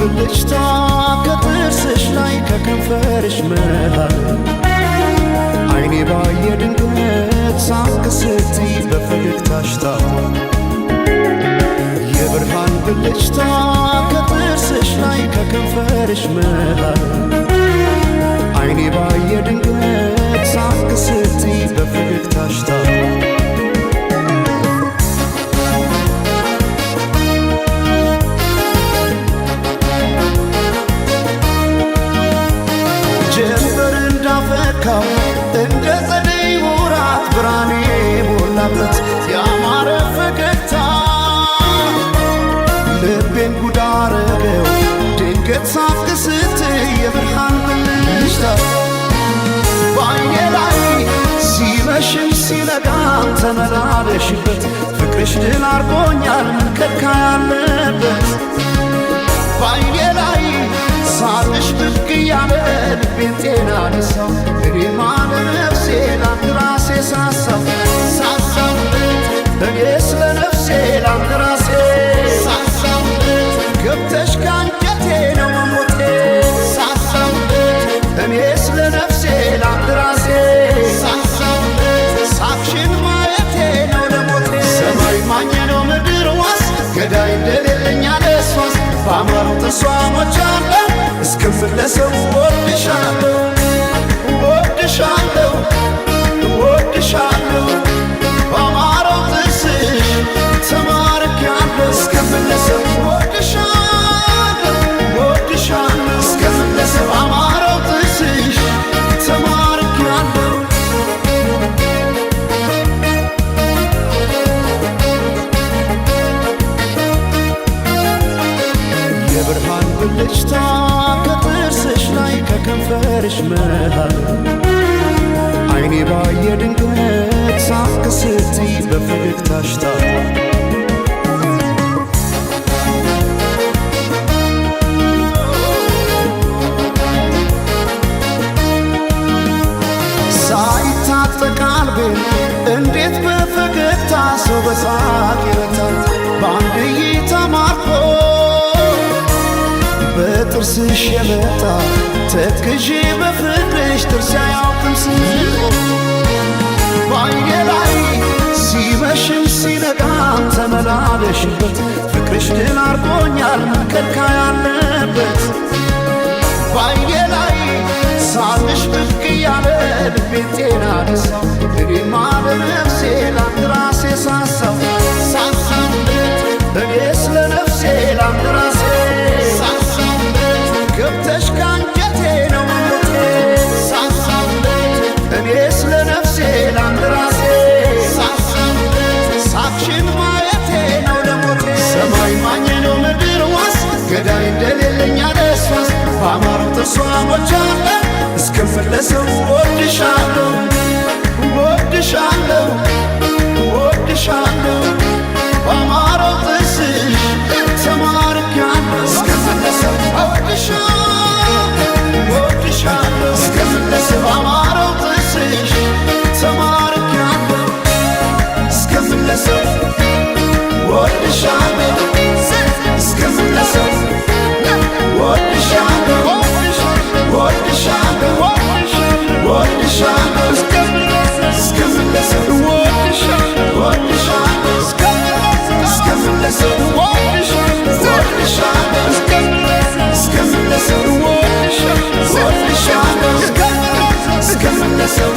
ብልጭታ ከጥርስሽ ላይ ከከንፈርሽ መሃል አይኔ ባየ ድንገት ሳቅ ስትይ በፈገግታሽ ታሟል። የብርሃን ብልጭታ ከጥርስሽ ላይ ከከንፈርሽ መሃል አይኔ ባየ ድንገት ሳቅ ስትይ በፈገግታሽ ታሟል። ጀንበር እንዳፈካው እንደ ጸደይ ወራት ብርሃኔ ሞላበት ያማረ ፈገግታ ልቤን ጉድ አረገው ድንገት ሳቅ ስትይ የብርሃን ብልጭታ በዓይኔ ላይ ሲመሽም ሲነጋም ተመላለሽበት ፍቅርሽ ድል አርጎኛል ከልካ ያለበት በዓይኔ ላይ ሳቅሽ ብቅ እያለ ልቤን ጤና ነሳው እኔማ ለነፍሴ ላንድ ራሴ ሳሳው እኔ ስለ ነፍሴ ላንድ ራሴ ሳሳው ገብተሽ ካንጀቴ ነው መሞቴ ሳሳው እኔ ስለ ነፍሴ ላንድ ራሴ ሳሳው ሳቅሽን ማየቴ ነው ለሞቴ ሰማይ ማኘ ነው ምድር ዋስ ገዳይ እንደሌለኝ አለሷስ በአማሩ ተስዋሞች አለ እስክመለሰው ወድሻለሁ ወድሻለሁ ወድሻለሁ በአማረው ጥርስሽ ተማርኬያለሁ እስክመለሰው ወድሻለሁ ወድሻለሁ እስክመለሰው በአማረው ጥርስሽ ተማርኬያለሁ። የብርሃን ብልጭታ ከጥርስሽ ላይ ከከንፈርሽ መሃል አይኔ ባየ ድንገት ሳቅ ስትይ በፈገግታሽ ታሟል። ሳይታጠቅ ልቤን እንዴት በፈገግታ ሰው በሳቅ ይረታል በአንድ እይታ ማርኮ በጥርስሽ የመጣ ተክዤ በፍቅርሽ ጥርስ አያውቅም ስንቆ በዓይኔ ላይ ሲመሽም ሲነጋም ተመላለሽበት ፍቅርሽ ድል አርጎኛል ከልካ ያለበት በዓይኔ ላይ ሳቅሽ ብቅ እያለ ልቤን ጤና ነሳው እኔማ ለነፍሴ ላንድ ራሴ ሳሳው እኔ ስለ ነፍሴ ላንድ ራሴ ገብተሽ ካንጀቴ ነው መሞቴ እኔ ስለ ነፍሴ ላንድ ራሴ ሳቅሽን ማየቴ ነው ለሞቴ ሰማይ ማኘ ነው ምድር ዋስ ገዳይ እንደሌለኝ አለስዋስ በአማሩ ተስዋሞች አለ እስክመለሰው ወድሻለሁ ወድሻለሁ ወድሻለሁ በአማረው ጥርስሽ ተማርኬያለሁ እስክመለሰው ወድሻለሁ እስክመለሰው በአማረው ጥርስሽ ተማርኬያለሁ እስክመለሰው ወድሻለሁ እስክመለሰው ወድሻለሁ ወድሻለሁ ወድሻለሁ እስክመለሰው ወድሻለሁ እስክመለሰው ወድሻለሁ እስክመለሰው ወድሻለሁ እስክመለሰው